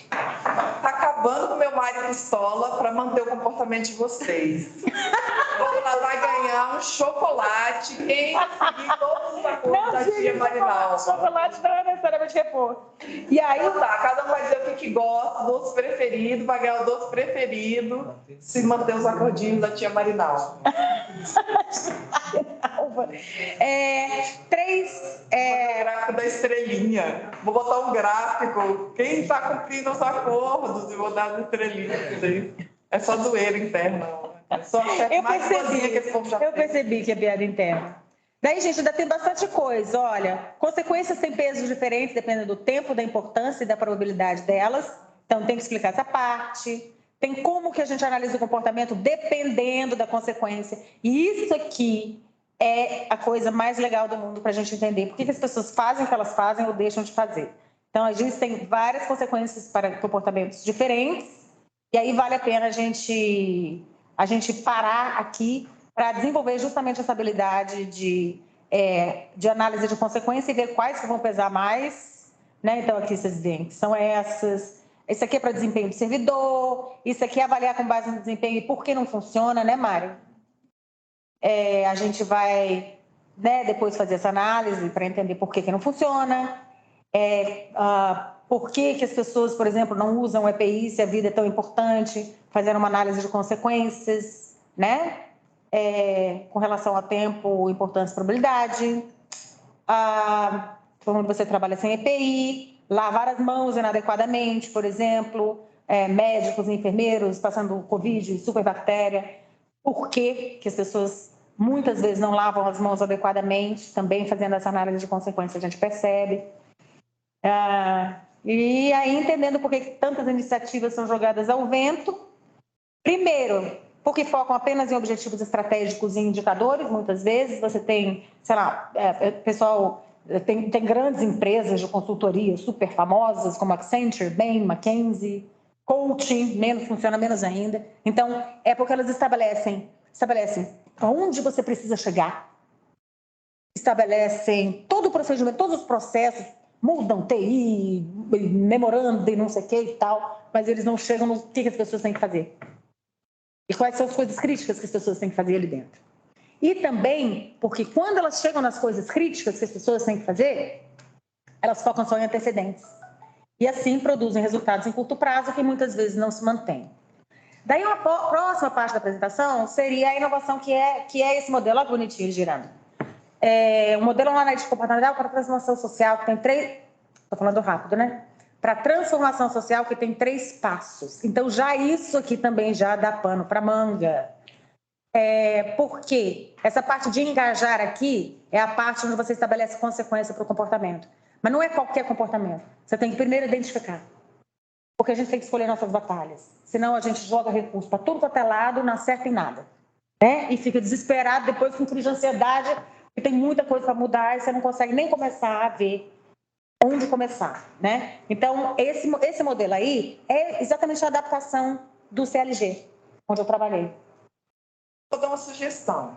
Tá acabando com o meu marido pistola para manter o comportamento de vocês. Ela vai ganhar um chocolate quem seguir todos os acordos da tia Marinal. Chocolate não é necessariamente repor. E aí tá, cada um vai dizer o que gosta, o doce preferido, vai ganhar o doce preferido, se manter os acordinhos da tia Marinal. O gráfico da estrelinha. Vou botar um gráfico. Quem está cumprindo os acordos e vou dar as estrelinhas. É só zoeira interna. É só eu percebi que é piada interna. Daí, gente, ainda tem bastante coisa. Olha, consequências têm pesos diferentes, dependendo do tempo, da importância e da probabilidade delas. Então, tem que explicar essa parte. Tem como que a gente analisa o comportamento dependendo da consequência. E isso aqui é a coisa mais legal do mundo para a gente entender por que as pessoas fazem o que elas fazem ou deixam de fazer. Então, a gente tem várias consequências para comportamentos diferentes, e aí vale a pena a gente parar aqui para desenvolver justamente essa habilidade de análise de consequência e ver quais que vão pesar mais, né? Então, aqui vocês veem que são essas. Isso aqui é para desempenho do servidor, isso aqui é avaliar com base no desempenho e por que não funciona, né, Mário? A gente vai, né, depois fazer essa análise para entender por que não funciona, por que as pessoas, por exemplo, não usam o EPI se a vida é tão importante, fazer uma análise de consequências, né? Com relação a tempo, importância e probabilidade. Quando você trabalha sem EPI, lavar as mãos inadequadamente, por exemplo, médicos e enfermeiros passando Covid e superbactéria. Por que as pessoas muitas vezes não lavam as mãos adequadamente? Também fazendo essa análise de consequência a gente percebe. E aí entendendo por que tantas iniciativas são jogadas ao vento. Primeiro, porque focam apenas em objetivos estratégicos e indicadores. Muitas vezes você tem, sei lá, pessoal, tem grandes empresas de consultoria super famosas, como Accenture, Bain, McKinsey, coaching, funciona menos ainda. Então, é porque elas estabelecem aonde você precisa chegar, estabelecem todo o procedimento, todos os processos, mudam TI, memorando e não sei o que e tal, mas eles não chegam no que as pessoas têm que fazer. E quais são as coisas críticas que as pessoas têm que fazer ali dentro. E também porque quando elas chegam nas coisas críticas que as pessoas têm que fazer, elas focam só em antecedentes. E assim produzem resultados em curto prazo que muitas vezes não se mantêm. Daí uma próxima parte da apresentação seria a inovação que é esse modelo, olha bonitinho girando. Um modelo analítico comportamental para transformação social que tem 3... Estou falando rápido, né? Para transformação social que tem 3 passos. Então, já isso aqui também já dá pano para manga. Por quê? Essa parte de engajar aqui é a parte onde você estabelece consequência para o comportamento. Mas não é qualquer comportamento. Você tem que primeiro identificar. Porque a gente tem que escolher nossas batalhas. Senão a gente joga recurso para tudo quanto é lado, não acerta em nada. Né? E fica desesperado, depois com crise de ansiedade, e tem muita coisa para mudar e você não consegue nem começar a ver onde começar. Né? Então, esse modelo aí é exatamente a adaptação do CLG, onde eu trabalhei. Vou dar uma sugestão.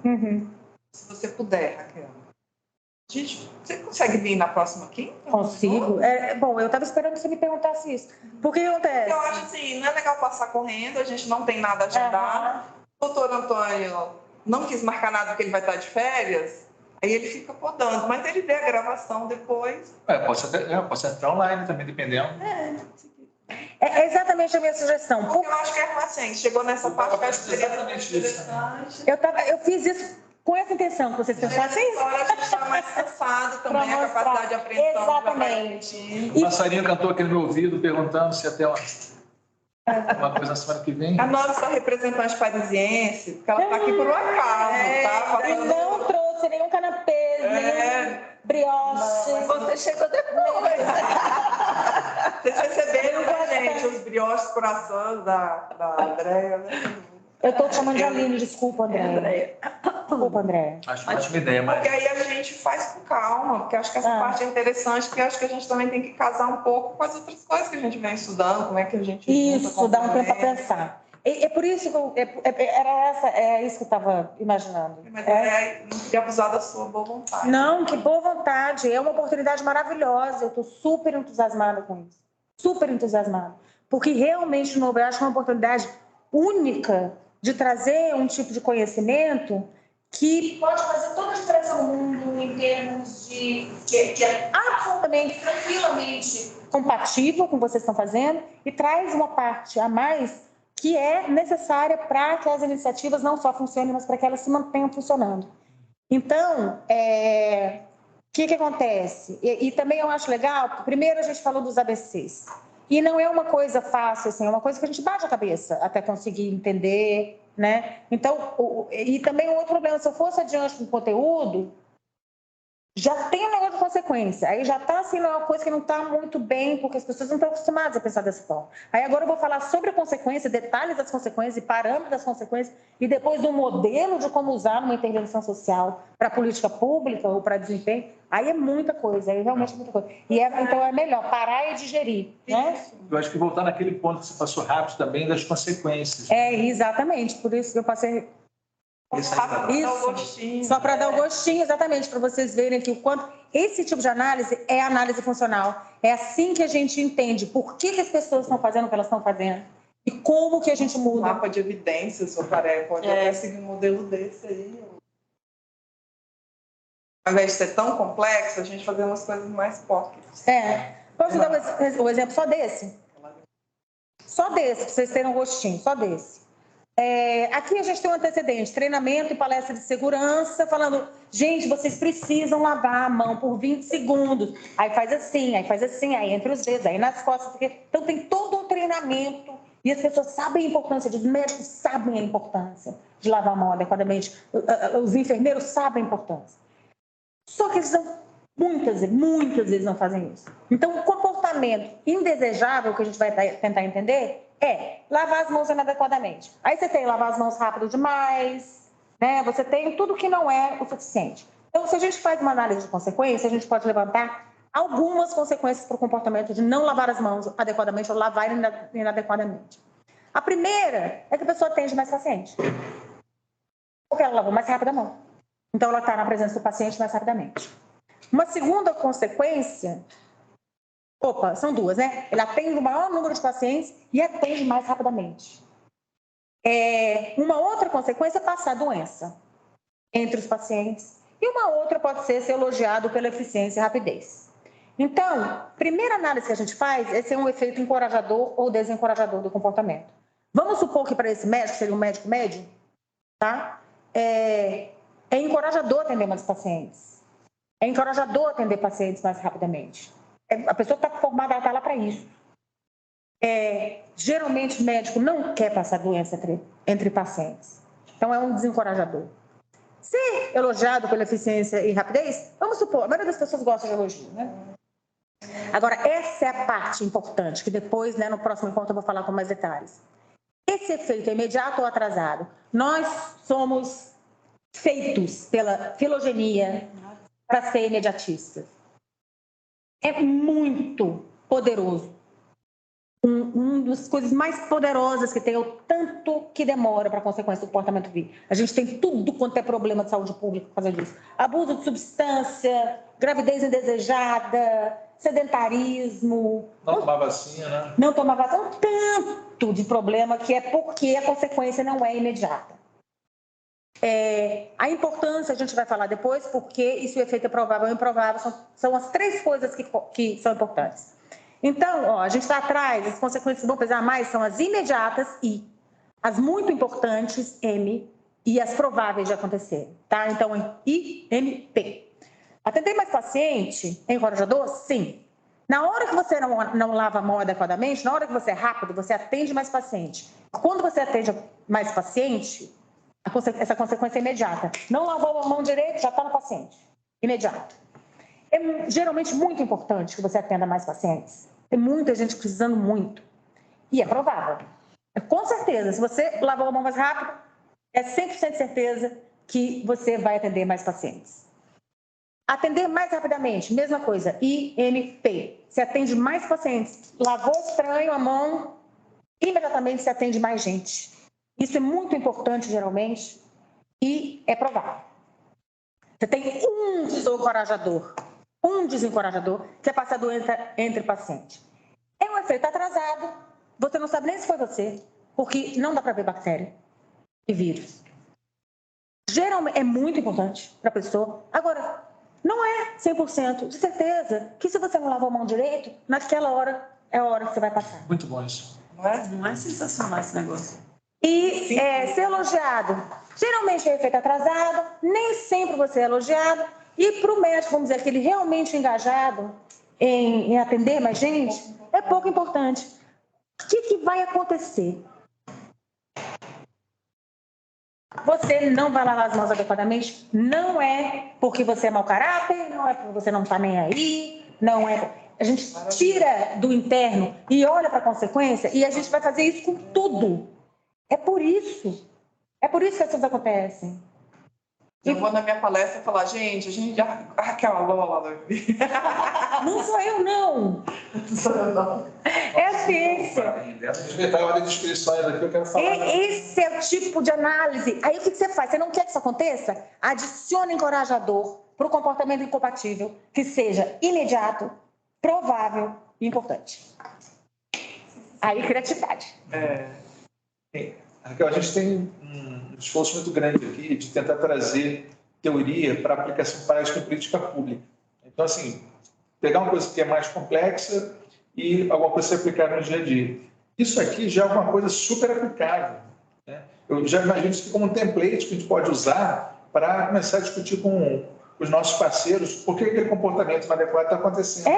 Se você puder, Raquel. Você consegue vir na próxima quinta? Consigo. Bom, eu estava esperando que você me perguntasse isso. Por que acontece? Eu acho assim, não é legal passar correndo, a gente não tem nada agendado. O doutor Antônio não quis marcar nada porque ele vai estar de férias, aí ele fica podando, mas ele vê a gravação depois. Posso entrar online também, dependendo. É exatamente a minha sugestão. Porque eu acho que assim, chegou nessa parte que acho exatamente isso. Eu fiz isso com essa intenção que vocês pensassem. Agora a gente está mais cansado também, a capacidade de apreensão. Exatamente. O passarinho cantou aqui no meu ouvido, perguntando se até uma coisa na semana que vem. A nossa representante parisiense, porque ela está aqui por um acaso, tá? E não trouxe nenhum canapé, nenhum brioche. Você chegou depois. Vocês receberam da gente os brioches corações da Andréia, né? Eu estou chamando de Aline, desculpa, Andréia. Desculpa, Andréia. Acho uma ótima ideia, mas... Porque aí a gente faz com calma, porque acho que essa parte é interessante, porque acho que a gente também tem que casar um pouco com as outras coisas que a gente vem estudando, como é que a gente... Isso, dá um tempo para pensar. É por isso que era isso que eu estava imaginando. Mas não queria abusar da sua boa vontade. Não, que boa vontade. É uma oportunidade maravilhosa. Eu estou super entusiasmada com isso. Super entusiasmada. Porque realmente, de novo, eu acho uma oportunidade única de trazer um tipo de conhecimento que pode fazer toda a diferença no mundo em termos de... que é absolutamente, tranquilamente compatível com o que vocês estão fazendo e traz uma parte a mais que é necessária para que as iniciativas não só funcionem, mas para que elas se mantenham funcionando. Então, o que acontece? E também eu acho legal, porque primeiro a gente falou dos ABCs. E não é uma coisa fácil, assim, é uma coisa que a gente bate a cabeça até conseguir entender, né? Então, e também um outro problema, se eu fosse adiante com o conteúdo, já tem um negócio de consequência, aí já está assim, uma coisa que não está muito bem, porque as pessoas não estão acostumadas a pensar dessa forma. Aí agora eu vou falar sobre a consequência, detalhes das consequências e parâmetros das consequências, e depois do modelo de como usar uma intervenção social para política pública ou para desempenho. Aí é muita coisa, aí realmente é muita coisa. Então é melhor parar e digerir, né? Eu acho que voltar naquele ponto que você passou rápido também das consequências. Exatamente, por isso que eu passei... Isso, só para dar o gostinho, exatamente, para vocês verem que o quanto esse tipo de análise é análise funcional. É assim que a gente entende por que as pessoas estão fazendo o que elas estão fazendo e como que a gente muda. Um mapa de evidências, ou pode até seguir um modelo desse aí. Ao invés de ser tão complexo, a gente fazer umas coisas mais pocket. Posso dar um exemplo só desse? Só desse, para vocês terem um gostinho, só desse. Aqui a gente tem um antecedente, treinamento e palestra de segurança, falando, gente, vocês precisam lavar a mão por 20 segundos. Aí faz assim, aí entre os dedos, aí nas costas. Então tem todo um treinamento e as pessoas sabem a importância, os médicos sabem a importância de lavar a mão adequadamente, os enfermeiros sabem a importância. Só que eles muitas vezes não fazem isso. Então o comportamento indesejável que a gente vai tentar entender é lavar as mãos inadequadamente. Aí você tem lavar as mãos rápido demais, né? Você tem tudo que não é o suficiente. Então, se a gente faz uma análise de consequência, a gente pode levantar algumas consequências para o comportamento de não lavar as mãos adequadamente ou lavar inadequadamente. A primeira é que a pessoa atende mais paciente. Porque ela lavou mais rápido a mão. Então, ela está na presença do paciente mais rapidamente. Uma segunda consequência... são duas, né? Ele atende o maior número de pacientes e atende mais rapidamente. Uma outra consequência é passar a doença entre os pacientes. E uma outra pode ser elogiado pela eficiência e rapidez. Então, primeira análise que a gente faz é ser um efeito encorajador ou desencorajador do comportamento. Vamos supor que para esse médico, seria um médico médio, tá? É encorajador atender mais pacientes. É encorajador atender pacientes mais rapidamente. A pessoa está formada, ela está lá para isso. Geralmente, o médico não quer passar doença entre pacientes. Então, é um desencorajador. Ser elogiado pela eficiência e rapidez, vamos supor, a maioria das pessoas gosta de elogio, né? Agora, essa é a parte importante, que depois, né, no próximo encontro, eu vou falar com mais detalhes. Esse efeito é imediato ou atrasado? Nós somos feitos pela filogenia para ser imediatistas. É muito poderoso. Uma das coisas mais poderosas que tem é o tanto que demora para a consequência do comportamento vir. A gente tem tudo quanto é problema de saúde pública por causa disso. Abuso de substância, gravidez indesejada, sedentarismo. Não tomar vacina, né? Não tomar vacina. Um tanto de problema que é porque a consequência não é imediata. A importância a gente vai falar depois, porque isso o efeito é provável ou improvável, são as três coisas que são importantes. Então, a gente está atrás, as consequências que vão pesar mais são as imediatas I, as muito importantes M e as prováveis de acontecer, tá? Então, IMP. Atender mais paciente é encorajador? Sim. Na hora que você não lava a mão adequadamente, na hora que você é rápido, você atende mais paciente. Quando você atende mais paciente, essa consequência é imediata. Não lavou a mão direito, já está no paciente. Imediato. É geralmente muito importante que você atenda mais pacientes. Tem muita gente precisando muito. E é provável. Com certeza, se você lavou a mão mais rápido, é 100% certeza que você vai atender mais pacientes. Atender mais rapidamente, mesma coisa, IMP. Você atende mais pacientes. Lavou estranho a mão, imediatamente se atende mais gente. Isso é muito importante, geralmente, e é provável. Você tem um desencorajador, que é passar a doença entre pacientes. É um efeito atrasado, você não sabe nem se foi você, porque não dá para ver bactéria e vírus. Geralmente, é muito importante para a pessoa. Agora, não é 100% de certeza que se você não lavou a mão direito, naquela hora é a hora que você vai passar. Muito bom isso. Não é sensacional esse negócio. E ser elogiado. Geralmente é efeito atrasado, nem sempre você é elogiado. E para o médico, vamos dizer, que ele realmente engajado em atender mais gente, é pouco importante. O que vai acontecer? você não vai lavar as mãos adequadamente, não é porque você é mau caráter, não é porque você não está nem aí, não é... A gente tira do interno e olha para a consequência e a gente vai fazer isso com tudo. É por isso que as coisas acontecem. Eu vou na minha palestra falar, gente, a Raquel Alola. Não sou eu, não. Não sou eu, não. É a ciência. Respeitar a ordem de inscrições aqui, eu quero falar. Esse é o tipo de análise. Aí o que você faz? Você não quer que isso aconteça? Adicione encorajador para o comportamento incompatível, que seja imediato, provável e importante. Aí, criatividade. Raquel, a gente tem um esforço muito grande aqui de tentar trazer teoria para aplicação prática em política pública. Então, assim, pegar uma coisa que é mais complexa e alguma coisa se aplicar no dia a dia. Isso aqui já é uma coisa super aplicável, né? Eu já imagino isso como um template que a gente pode usar para começar a discutir com os nossos parceiros por que aquele comportamento inadequado está acontecendo.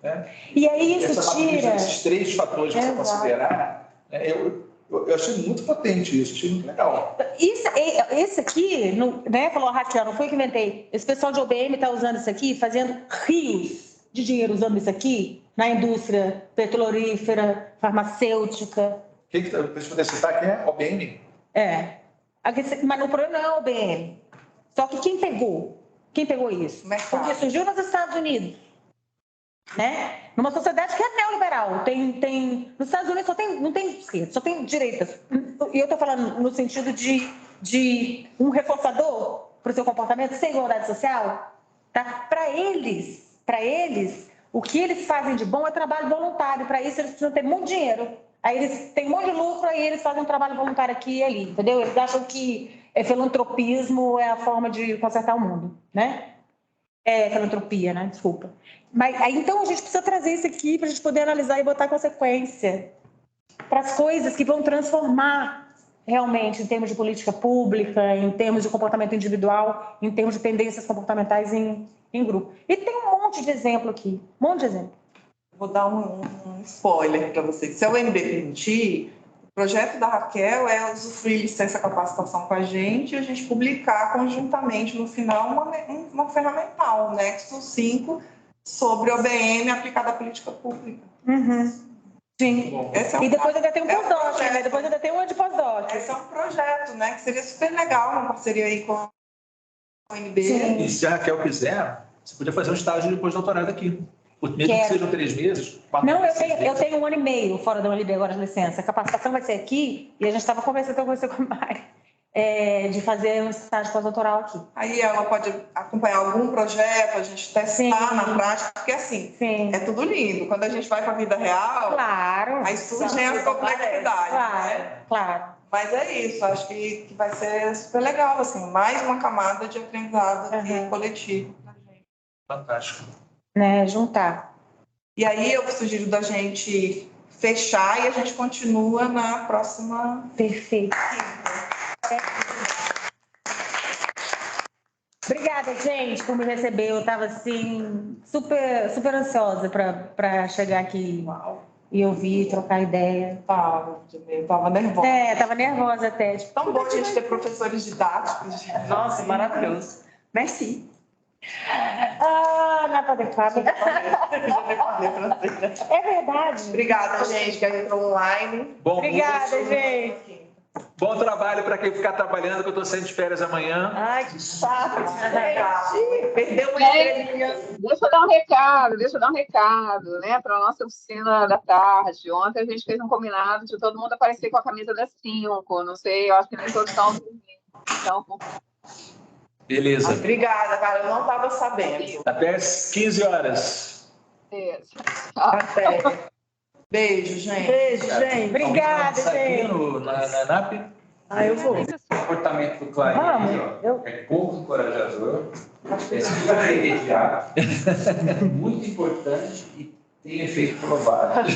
Né? E aí isso essa tira... Esses 3 fatores que você considerar, né, eu achei muito potente isso, achei muito legal. Esse aqui, né, falou a Raquel, não foi eu que inventei. Esse pessoal de OBM está usando isso aqui, fazendo rios de dinheiro usando isso aqui na indústria petrolífera, farmacêutica. Quem que deixa eu citar quem é? OBM? Mas o problema não é o OBM. Só que quem pegou isso? Porque surgiu nos Estados Unidos. Né? Numa sociedade que é neoliberal, nos Estados Unidos não tem esquerda, só tem direitas. E eu estou falando no sentido de um reforçador para o seu comportamento sem igualdade social. Tá? Para eles, o que eles fazem de bom é trabalho voluntário. Para isso, eles precisam ter muito dinheiro. Aí eles têm um monte de lucro, aí eles fazem um trabalho voluntário aqui e ali, entendeu? Eles acham que filantropismo é a forma de consertar o mundo, né? Filantropia, né? Desculpa. Mas aí, então, a gente precisa trazer isso aqui para a gente poder analisar e botar consequência para as coisas que vão transformar realmente em termos de política pública, em termos de comportamento individual, em termos de tendências comportamentais em grupo. E tem um monte de exemplo aqui, um monte de exemplo. Vou dar um spoiler para vocês. Se a UNB permitir, o projeto da Raquel é usufruir licença capacitação com a gente e a gente publicar conjuntamente no final uma ferramental, Nexo 5, sobre OBM aplicada à política pública. Sim. E depois ainda tem um pós-doc, né? Depois ainda tem um de pós-doc. Esse é um projeto, né? Que seria super legal, uma parceria aí com a UNB. Sim. E se a Raquel quiser, você podia fazer um estágio de pós-doutorado aqui. Mesmo que sejam 3 meses. Não, eu tenho 1 ano e meio fora da UNB agora de licença. A capacitação vai ser aqui e a gente estava conversando com a Mari de fazer um estágio pós-doutoral aqui. Aí ela pode acompanhar algum projeto, a gente testar na prática, porque assim, é tudo lindo. Quando a gente vai para a vida real, aí surgem as complexidades. Claro. Mas é isso, acho que vai ser super legal, assim, mais uma camada de aprendizado coletivo pra gente. Fantástico. Né, juntar. E aí eu sugiro da gente fechar e a gente continua na próxima. Perfeito. Obrigada, gente, por me receber. Eu estava assim super ansiosa para chegar aqui e ouvir, trocar ideia. Eu tava nervosa. Tava nervosa até. Tão bom a gente ter professores didáticos. Nossa, maravilhoso. Merci. Nada adequado. É verdade. Obrigada, gente, que a gente entrou online. Obrigada, gente. Bom trabalho para quem ficar trabalhando, que eu estou saindo de férias amanhã. Ai, que chato. Perdeu uma estrelinha. Deixa eu dar um recado, né, para a nossa oficina da tarde. Ontem a gente fez um combinado de todo mundo aparecer com a camisa das 5. Não sei, eu acho que nem todos estão dormindo. Então, beleza. Obrigada, cara. Eu não estava sabendo. Até às 15 horas. Isso. Até. Beijo, gente. Beijo, gente. Obrigada, gente. Na NAP? Eu vou. O comportamento do Clarim é pouco encorajador, é super imediato, muito importante e tem efeito provado.